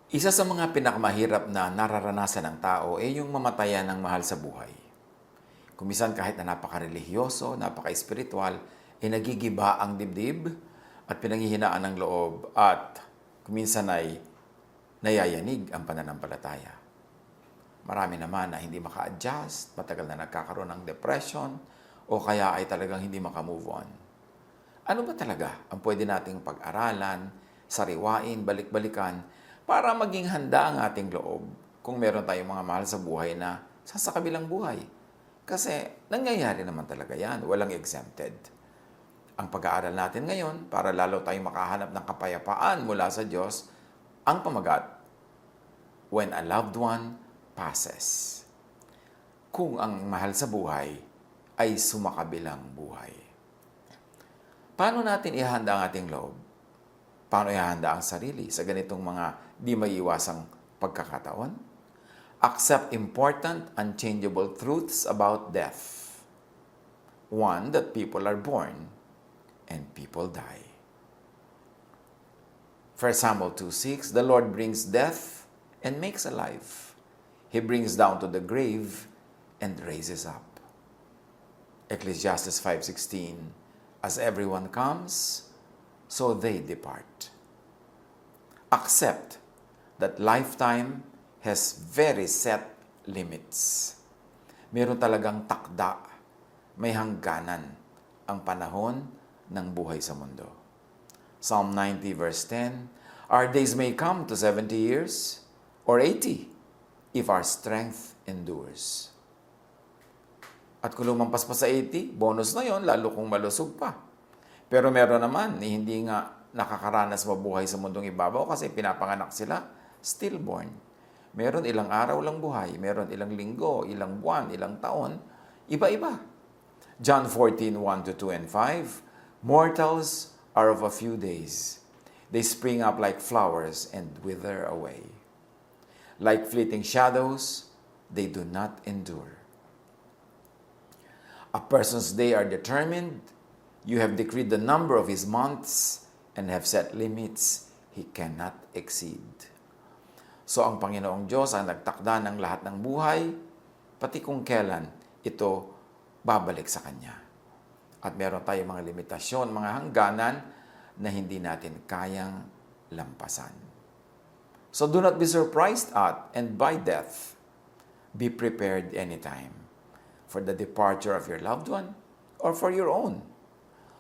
Isa sa mga pinakamahirap na nararanasan ng tao ay yung mamatayan ng mahal sa buhay. Kumisan kahit na napaka-relihiyoso, napaka-espiritual, ay nagigiba ang dibdib at pinanghihinaan ng loob at kuminsan ay nayayanig ang pananampalataya. Marami naman na hindi maka-adjust, matagal na nagkakaroon ng depression, o kaya ay talagang hindi maka-move on. Ano ba talaga ang pwede nating pag-aralan, sariwain, balik-balikan para maging handa ang ating loob kung meron tayong mga mahal sa buhay na sa kabilang buhay? Kasi nangyayari naman talaga yan, walang exempted. Ang pag-aaral natin ngayon para lalo tayong makahanap ng kapayapaan mula sa Diyos, ang pamagat, when a loved one passes. Kung ang mahal sa buhay ay sumakabilang buhay. Paano natin ihanda ang ating loob? Paano ihanda ang sarili sa ganitong mga di maiiwasang pagkakataon? Accept important, unchangeable truths about death. One, that people are born and people die. 1 Samuel 2:6, the Lord brings death and makes alive. He brings down to the grave and raises up. Ecclesiastes 5:16, as everyone comes, so they depart. Accept that lifetime has very set limits. Meron talagang takda, may hangganan ang panahon ng buhay sa mundo. Psalm 90 verse 10, our days may come to 70 years or 80 if our strength endures. At kung lumampas pa sa 80, bonus na yon, lalo kung malusog pa. Pero meron naman, hindi nga nakakaranas mabuhay sa mundong ibabaw kasi pinapanganak sila, stillborn. Meron ilang araw lang buhay, meron ilang linggo, ilang buwan, ilang taon, iba-iba. John 14, 1-2 and 5, mortals are of a few days. They spring up like flowers and wither away. Like fleeting shadows, they do not endure. A person's days are determined. You have decreed the number of his months and have set limits he cannot exceed. So ang Panginoong Diyos ang nagtakda ng lahat ng buhay, pati kung kailan ito babalik sa Kanya. At meron tayong mga limitasyon, mga hangganan na hindi natin kayang lampasan. So do not be surprised at and by death. Be prepared anytime for the departure of your loved one or for your own.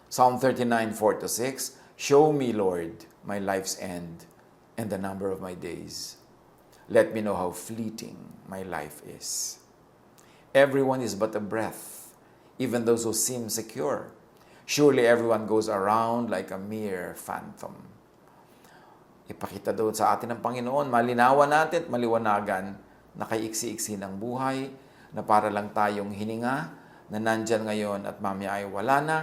Psalm 39, 4-6, show me, Lord, my life's end and the number of my days. Let me know how fleeting my life is. Everyone is but a breath, even those who seem secure. Surely everyone goes around like a mere phantom. Ipakita doon sa atin ng Panginoon, malinawan natin at maliwanagan na kay iksi-iksi ng buhay, na para lang tayong hininga, na nandyan ngayon at mamaya ay wala na.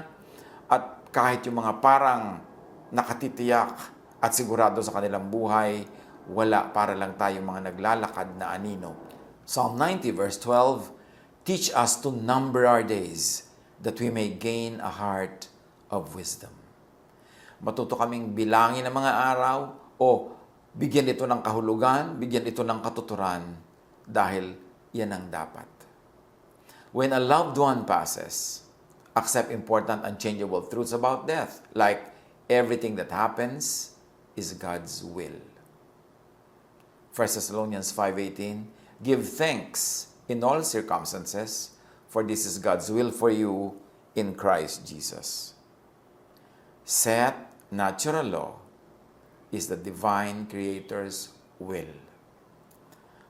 At kahit yung mga parang nakatitiyak at sigurado sa kanilang buhay, wala, para lang tayong mga naglalakad na anino. Psalm 90 verse 12, teach us to number our days, that we may gain a heart of wisdom. Matuto kaming bilangin ang mga araw o bigyan ito ng kahulugan, bigyan ito ng katuturan, dahil yan ang dapat. When a loved one passes, accept important unchangeable truths about death, like everything that happens is God's will. 1 Thessalonians 5:18, give thanks in all circumstances, for this is God's will for you in Christ Jesus. Set natural law is the divine Creator's will.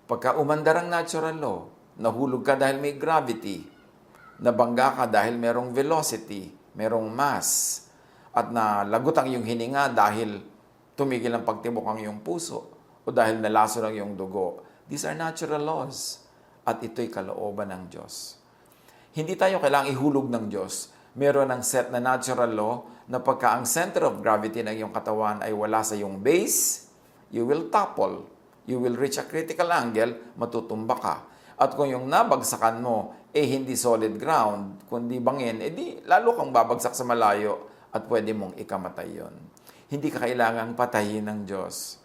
Pagka umandar ang natural law, nahulog ka dahil may gravity, nabangga ka dahil merong velocity, merong mass, at nalagot ang iyong hininga dahil tumigil ang pagtibok ang iyong puso, o dahil nalaso ang iyong dugo. These are natural laws, at ito'y kalooban ng Diyos. Hindi tayo kailangang ihulog ng Diyos. Meron ng set na natural law na pagka ang center of gravity ng iyong katawan ay wala sa iyong base, you will topple. You will reach a critical angle, matutumba ka. At kung yung nabagsakan mo, hindi solid ground, kundi bangin, di lalo kang babagsak sa malayo at pwede mong ikamatay yon. Hindi ka kailangang patayin ng Diyos.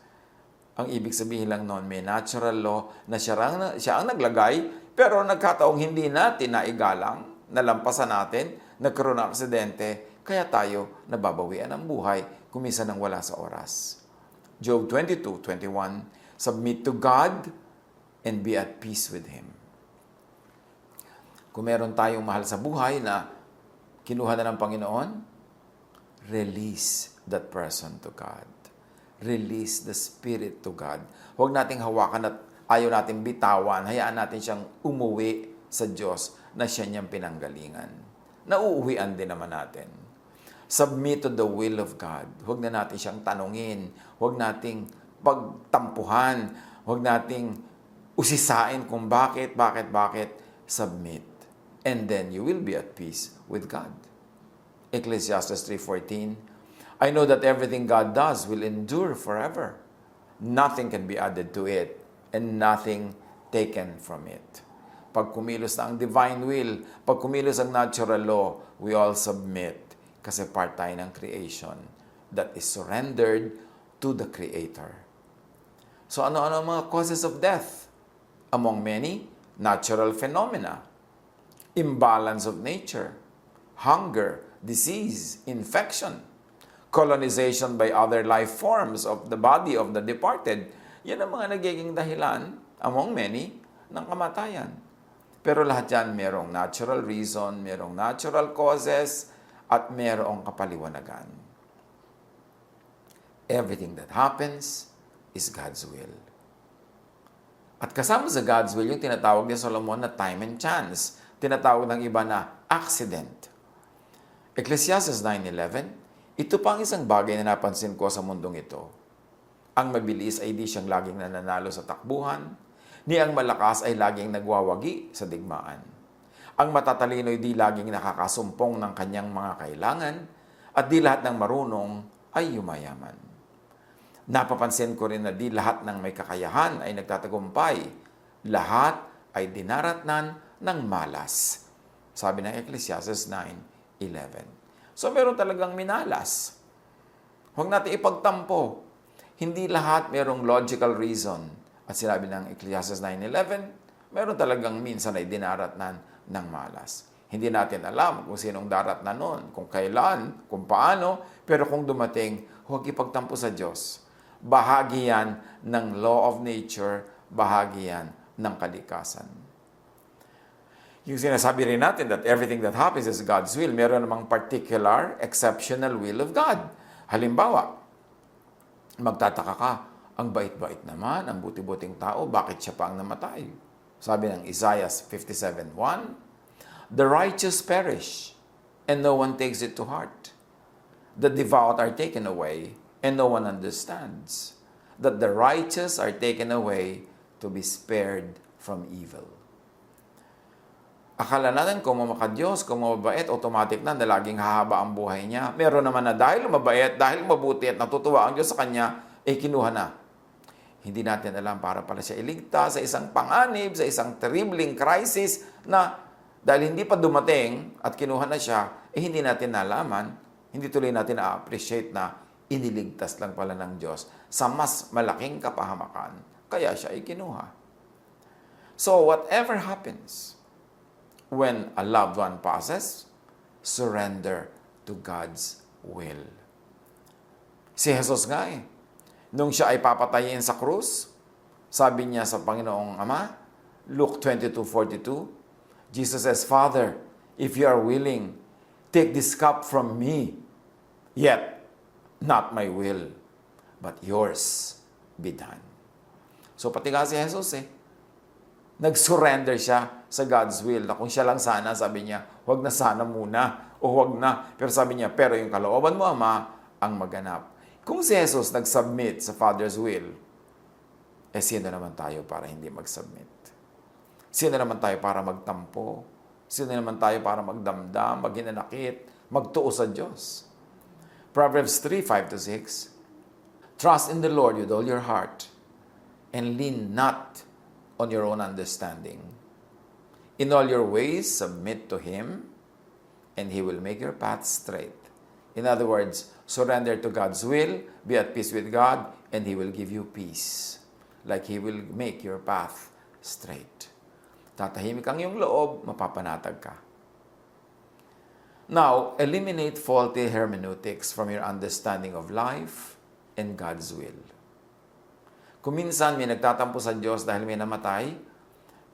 Ang ibig sabihin lang noon, may natural law na siya ang naglagay, pero nagkataong hindi natin naigalang, nalampasan natin, nagkaroon ng aksidente, kaya tayo nababawian ng buhay, kumisa nang wala sa oras. Job 22:21, submit to God and be at peace with Him. Kung meron tayong mahal sa buhay na kinuha na ng Panginoon, release that person to God. Release the Spirit to God. Huwag nating hawakan at ayaw nating bitawan. Hayaan natin siyang umuwi sa Diyos na siya niyang pinanggalingan. Nauuwian din naman natin. Submit to the will of God. Huwag na natin siyang tanungin. Huwag nating pagtampuhan. Huwag nating usisain kung bakit. Submit. And then you will be at peace with God. Ecclesiastes 3:14, I know that everything God does will endure forever. Nothing can be added to it and nothing taken from it. Pag kumilos na ang divine will, pag kumilos ang natural law, we all submit kasi part tayo ng creation that is surrendered to the Creator. So ano-ano ang mga causes of death? Among many, natural phenomena, imbalance of nature, hunger, disease, infection, colonization by other life forms of the body of the departed. Yan ang mga nagiging dahilan, among many, ng kamatayan. Pero lahat yan merong natural reason, merong natural causes, at merong kapaliwanagan. Everything that happens is God's will. At kasama sa God's will, yung tinatawag ni Solomon na time and chance. Tinatawag ng iba na accident. Ecclesiastes 9:11, ito pa ang isang bagay na napansin ko sa mundong ito. Ang mabilis ay di siyang laging nananalo sa takbuhan, ni ang malakas ay laging nagwawagi sa digmaan. Ang matatalino ay di laging nakakasumpong ng kanyang mga kailangan, at di lahat ng marunong ay yumayaman. Napapansin ko rin na di lahat ng may kakayahan ay nagtatagumpay. Lahat ay dinaratnan ng malas. Sabi ng Ecclesiastes 9:11. So, meron talagang minalas. Huwag natin ipagtampo. Hindi lahat merong logical reason. At sinabi ng Ecclesiastes 9:11, meron talagang minsan ay dinaratnan ng malas. Hindi natin alam kung sinong daratnan nun, kung kailan, kung paano, pero kung dumating, huwag ipagtampo sa Diyos. Bahagi yan ng law of nature, bahagi yan ng kalikasan. Yung sinasabi rin natin that everything that happens is God's will, meron namang particular, exceptional will of God. Halimbawa, magtataka ka, ang bait-bait naman, ang buti-buting tao, bakit siya pa ang namatay? Sabi ng Isaiah 57:1, the righteous perish, and no one takes it to heart. The devout are taken away, and no one understands. That the righteous are taken away to be spared from evil. Akala natin kung mamaka-Diyos, kung mababait, automatic na laging hahaba ang buhay niya. Meron naman na dahil mabait, dahil mabuti at natutuwa ang Diyos sa kanya, kinuha na. Hindi natin alam para pala siya iligtas sa isang panganib, sa isang terribling crisis na dahil hindi pa dumating at kinuha na siya, hindi natin nalaman, hindi tuloy natin na-appreciate na iniligtas lang pala ng Diyos sa mas malaking kapahamakan. Kaya siya kinuha. So whatever happens, when a loved one passes, surrender to God's will. Si Jesus nga nung siya ay papatayin sa krus, sabi niya sa Panginoong Ama, Luke 22:42, Jesus says, Father, if you are willing, take this cup from me, yet not my will, but yours be done. So pati nga si Jesus nag-surrender siya sa God's will. Na kung siya lang sana, sabi niya, huwag na sana muna, o huwag na. Pero sabi niya, pero yung kalooban mo, Ama, ang maganap. Kung si Jesus nag-submit sa Father's will, sino naman tayo para hindi mag-submit? Sino naman tayo para magtampo? Sino naman tayo para magdamdam, maghinanakit, magtuo sa Diyos? Proverbs 3:5-6, trust in the Lord with all your heart, and lean not on your own understanding. In all your ways, submit to Him, and He will make your path straight. In other words, surrender to God's will, be at peace with God, and He will give you peace. Like He will make your path straight. Tatahimik ang iyong loob, mapapanatag ka. Now, eliminate faulty hermeneutics from your understanding of life and God's will. Kung minsan may nagtatampo sa Diyos dahil may namatay,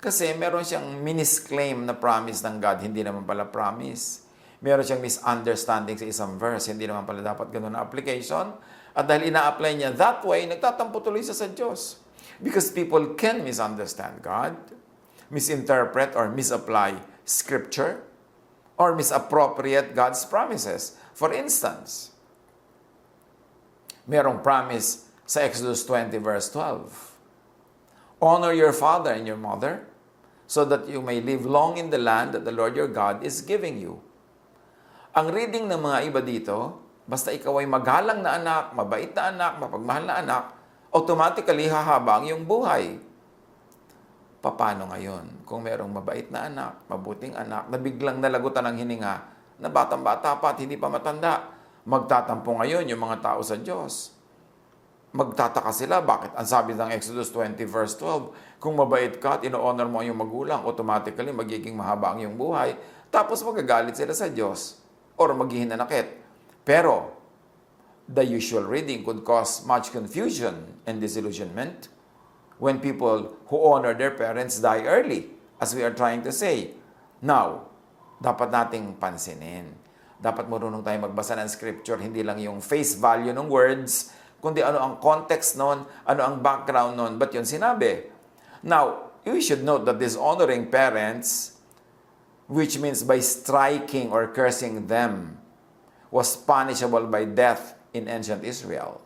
kasi meron siyang minisclaim na promise ng God, hindi naman pala promise. Meron siyang misunderstanding sa isang verse, hindi naman pala dapat ganun na application. At dahil ina-apply niya that way, nagtatampo tuloy siya sa Diyos. Because people can misunderstand God, misinterpret or misapply Scripture, or misappropriate God's promises. For instance, merong promise sa Exodus 20 verse 12. Honor your father and your mother, so that you may live long in the land that the Lord your God is giving you. Ang reading ng mga iba dito, basta ikaw ay magalang na anak, mabait na anak, mapagmahal na anak, automatically hahaba ang iyong buhay. Paano ngayon kung merong mabait na anak, mabuting anak, na biglang nalagutan ng hininga, na batang-bata pa at hindi pa matanda? Magtatampo ngayon yung mga tao sa Diyos. Magtataka sila, bakit? Ang sabi ng Exodus 20 verse 12, kung mabait ka at ino-honor mo ang iyong magulang, automatically magiging mahaba ang iyong buhay. Tapos magagalit sila sa Diyos or maghihinanakit. Pero, the usual reading could cause much confusion and disillusionment when people who honor their parents die early, as we are trying to say. Now, dapat nating pansinin. Dapat marunong tayo magbasa ng Scripture, hindi lang yung face value ng words, kundi ano ang context nun, ano ang background nun, ba't yun sinabi? Now, you should note that dishonoring parents, which means by striking or cursing them, was punishable by death in ancient Israel.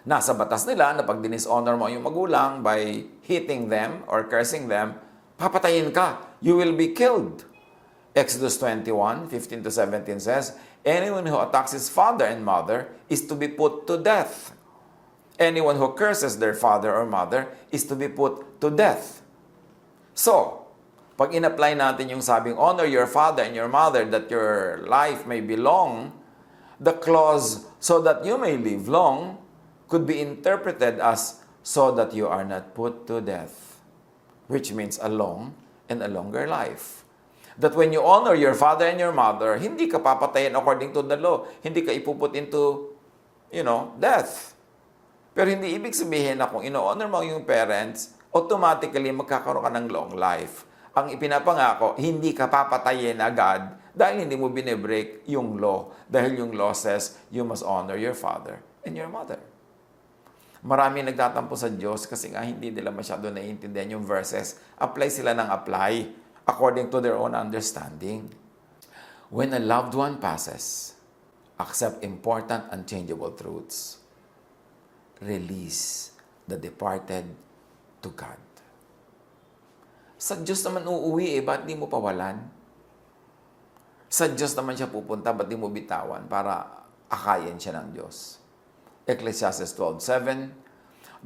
Nasa batas nila na pag dishonor mo yung magulang by hitting them or cursing them, papatayin ka. You will be killed. Exodus 21, 15 to 17 says, anyone who attacks his father and mother is to be put to death. Anyone who curses their father or mother is to be put to death. So, pag in-apply natin yung sabing, honor your father and your mother that your life may be long, the clause, so that you may live long, could be interpreted as, so that you are not put to death, which means a long and a longer life. That when you honor your father and your mother, hindi ka papatayin according to the law. Hindi ka ipuput into, death. Pero hindi ibig sabihin na kung ino-honor mo yung parents, automatically magkakaroon ka ng long life. Ang ipinapangako, hindi ka papatayin agad dahil hindi mo binibreak yung law. Dahil yung law says, you must honor your father and your mother. Marami nagtatampo sa Diyos kasi nga hindi nila masyado naiintindihan yung verses. Apply sila ng apply according to their own understanding. When a loved one passes, accept important unchangeable truths. Release the departed to God. Sa Diyos naman uuwi ba't di mo pawalan? Sa Diyos naman siya pupunta, ba't di mo bitawan para akayin siya ng Diyos? Ecclesiastes 12:7,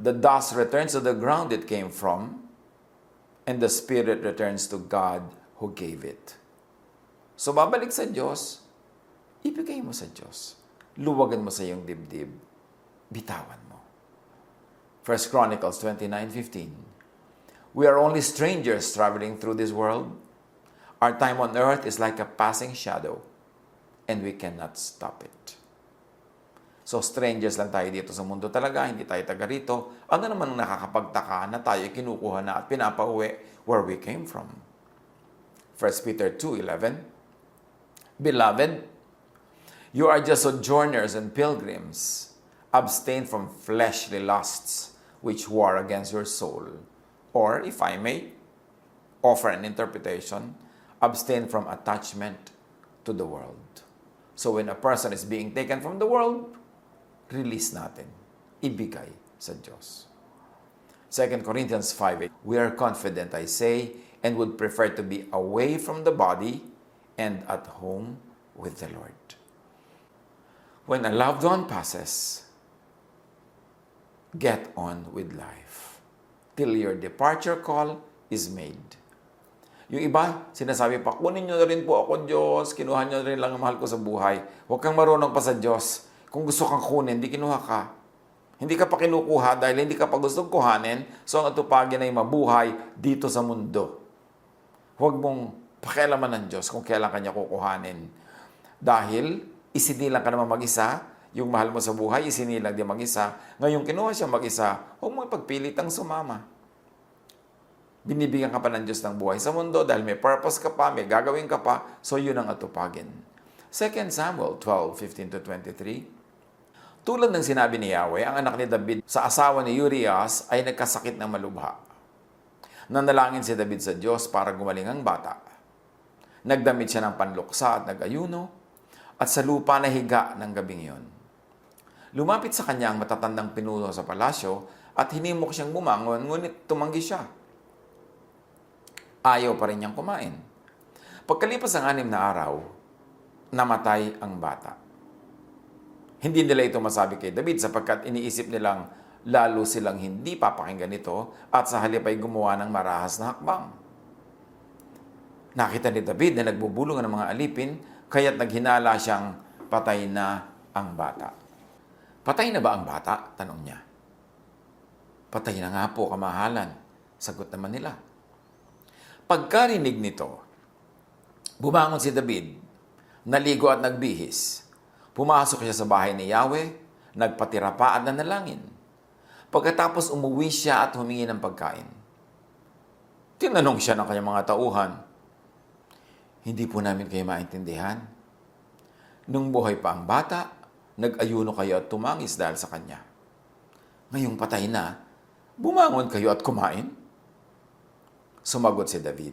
the dust returns to the ground it came from, and the spirit returns to God who gave it. So babalik sa Diyos, ibigay mo sa Diyos. Luwagan mo sa iyong dibdib, bitawan mo. 1 Chronicles 29:15, we are only strangers traveling through this world. Our time on earth is like a passing shadow, and we cannot stop it. So, strangers lang tayo dito sa mundo talaga, hindi tayo taga rito. Ano naman ang nakakapagtaka na tayo kinukuha na at pinapauwi where we came from? 1 Peter 2:11, beloved, you are just sojourners and pilgrims. Abstain from fleshly lusts which war against your soul. Or, if I may offer an interpretation, abstain from attachment to the world. So, when a person is being taken from the world, release natin. Ibigay sa Diyos. 2 Corinthians 5:8, we are confident, I say, and would prefer to be away from the body and at home with the Lord. When a loved one passes, get on with life till your departure call is made. Yung iba, sinasabi pa, kunin nyo na rin po ako, Diyos, kinuha nyo na rin lang ang mahal ko sa buhay. Huwag kang marunong pa sa Diyos. Kung gusto kang kunin, di kinuha ka. Hindi ka pa kinukuha dahil hindi ka pa gustong kuhanin, so ang atupagin ay mabuhay dito sa mundo. Huwag mong pakialaman ng Diyos kung kailan kanya kukuhanin. Dahil isinilang ka naman mag-isa, yung mahal mo sa buhay, isinilang din mag-isa. Ngayong kinuha siya mag-isa, huwag mo pagpilitang sumama. Binibigyan ka pa ng Diyos ng buhay sa mundo dahil may purpose ka pa, may gagawin ka pa, so yun ang atupagin. 2 Samuel 12:15-23. Tulad ng sinabi ni Yahweh, ang anak ni David sa asawa ni Urias ay nagkasakit ng malubha. Nanalangin si David sa Diyos para gumaling ang bata. Nagdamit siya ng panluksa at nag-ayuno, at sa lupa na higa ng gabing iyon. Lumapit sa kanya ang matatandang pinuno sa palasyo at hinimok siyang bumangon, ngunit tumanggi siya. Ayaw pa rin niyang kumain. Pagkalipas ng 6 na araw, namatay ang bata. Hindi nila ito masabi kay David sapagkat iniisip nilang lalo silang hindi papakinggan ito at sa halip ay gumawa ng marahas na hakbang. Nakita ni David na nagbubulong ng mga alipin kaya't naghinala siyang patay na ang bata. Patay na ba ang bata? Tanong niya. Patay na nga po, kamahalan. Sagot naman nila. Pagkarinig nito, bumangon si David, naligo at nagbihis. Pumasok siya sa bahay ni Yahweh, nagpatira pa at nanalangin. Pagkatapos umuwi siya at humingi ng pagkain. Tinanong siya ng kanyang mga tauhan, hindi po namin kayo maintindihan. Nung buhay pa ang bata, nag-ayuno kayo at tumangis dahil sa kanya. Ngayong patay na, bumangon kayo at kumain? Sumagot si David,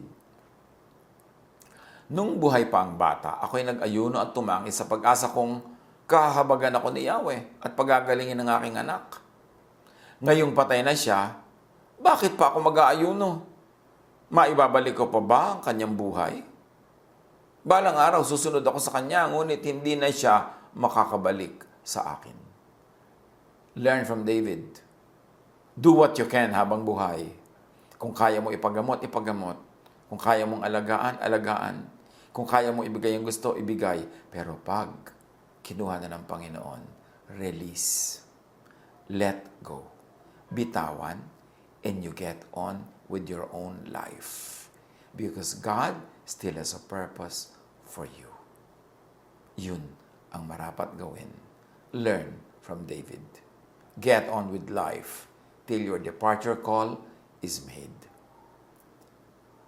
nung buhay pa ang bata, ako'y nag-ayuno at tumangis sa pag-asa kong kahabagan ako ni Yahweh at pagagalingin ng aking anak. Ngayong patay na siya, bakit pa ako mag-aayuno? Maibabalik ko pa ba ang kanyang buhay? Balang araw, susunod ako sa kanya, ngunit hindi na siya makakabalik sa akin. Learn from David. Do what you can habang buhay. Kung kaya mo ipagamot, ipagamot. Kung kaya mong alagaan, alagaan. Kung kaya mong ibigay ang gusto, ibigay. Pero pag kinuha na ng Panginoon, release. Let go. Bitawan, and you get on with your own life. Because God still has a purpose for you. Yun ang marapat gawin. Learn from David. Get on with life till your departure call is made.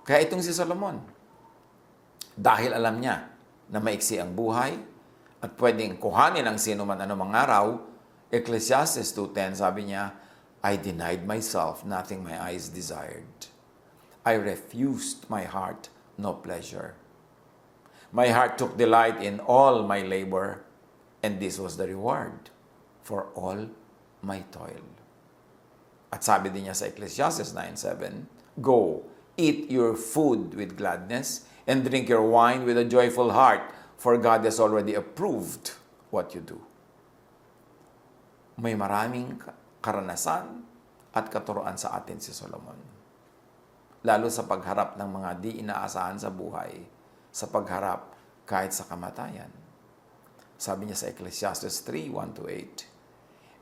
Kaya itong si Solomon, dahil alam niya na maiksi ang buhay at pwedeng kuhanin ang sino man anumang araw, Ecclesiastes 2:10 sabi niya, I denied myself nothing my eyes desired. I refused my heart no pleasure. My heart took delight in all my labor, and this was the reward for all my toil. At sabi din niya sa Ecclesiastes 9:7, Go, eat your food with gladness, and drink your wine with a joyful heart, for God has already approved what you do. May maraming karanasan at katuroan sa atin si Solomon. Lalo sa pagharap ng mga di inaasahan sa buhay, sa pagharap kahit sa kamatayan. Sabi niya sa Ecclesiastes 3:1-8,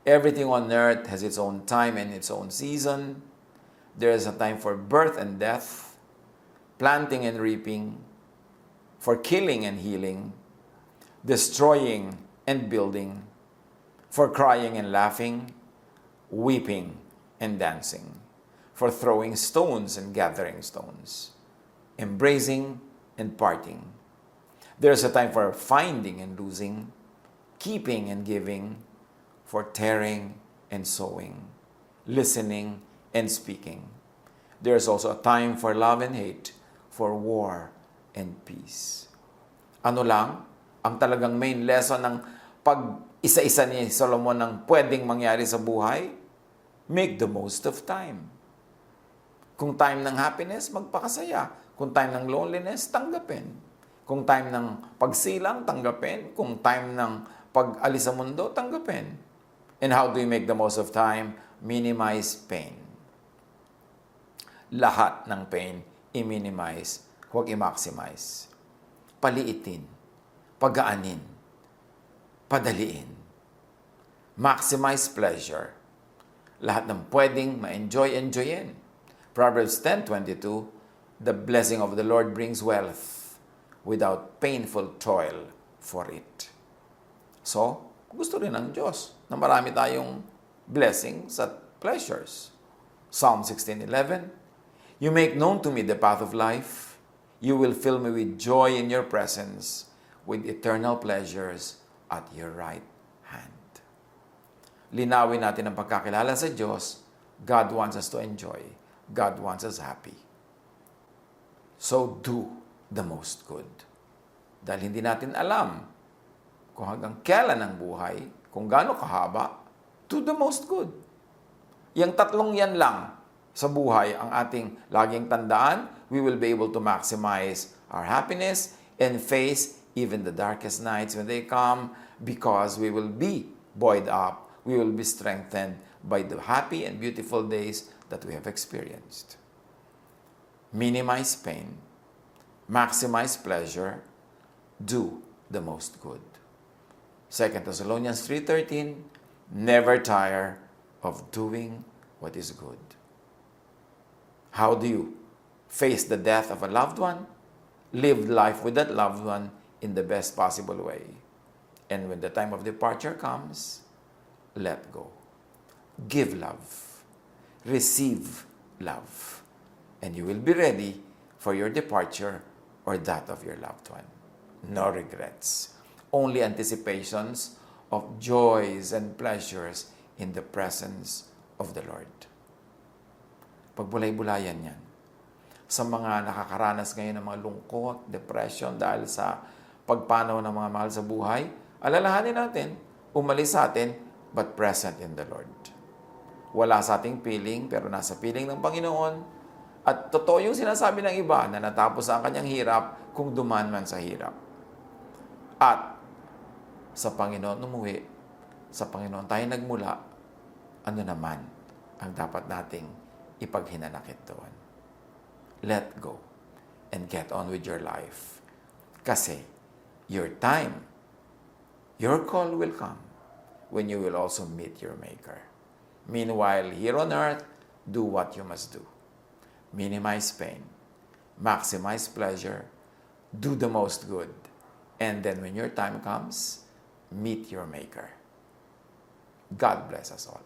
Everything on earth has its own time and its own season. There is a time for birth and death, planting and reaping, for killing and healing, destroying and building, for crying and laughing, weeping and dancing, for throwing stones and gathering stones, embracing and parting. There is a time for finding and losing, keeping and giving, for tearing and sowing, listening and speaking. There is also a time for love and hate, for war and peace. Ano lang ang talagang main lesson ng pag-isa-isa ni Solomon ng pwedeng mangyari sa buhay? Make the most of time. Kung time ng happiness, magpakasaya. Kung time ng loneliness, tanggapin. Kung time ng pagsilang, tanggapin. Kung time ng pag-alis sa mundo, tanggapin. And how do you make the most of time? Minimize pain. Lahat ng pain, i-minimize, huwag i-maximize. Paliitin, pagaanin, padaliin. Maximize pleasure, lahat ng pwedeng ma-enjoyin. Proverbs 10:22, the blessing of the Lord brings wealth without painful toil for it. So, gusto rin ng Diyos na marami tayong blessings at pleasures. Psalm 16:11, you make known to me the path of life. You will fill me with joy in your presence, with eternal pleasures at your right hand. Linawin natin ang pagkakilala sa Diyos. God wants us to enjoy. God wants us happy. So do the most good. Dahil hindi natin alam kung hanggang kailan ang buhay, kung gaano kahaba, do the most good. Yang tatlong yan lang sa buhay ang ating laging tandaan. We will be able to maximize our happiness and face even the darkest nights when they come, because we will be buoyed up. We will be strengthened by the happy and beautiful days that we have experienced. Minimize pain, maximize pleasure, do the most good. 2 Thessalonians 3:13, never tire of doing what is good. How do you face the death of a loved one? Live life with that loved one in the best possible way. And when the time of departure comes, let go. Give love. Receive love. And you will be ready for your departure or that of your loved one. No regrets. Only anticipations of joys and pleasures in the presence of the Lord. Pagbulay-bulayan yan. Sa mga nakakaranas ngayon ng mga lungkot, depression dahil sa pagpanaw ng mga mahal sa buhay, alalahanin natin, umalis sa atin, but present in the Lord. Wala sa ating piling, pero nasa piling ng Panginoon. At totoo yung sinasabi ng iba na natapos ang kanyang hirap kung duman man sa hirap. At sa Panginoon umuwi, sa Panginoon tayo nagmula, ano naman ang dapat nating ipaghinanakit doon? Let go and get on with your life. Kasi your time, your call will come when you will also meet your Maker. Meanwhile, here on earth, do what you must do. Minimize pain, maximize pleasure, do the most good, and then when your time comes, meet your Maker. God bless us all.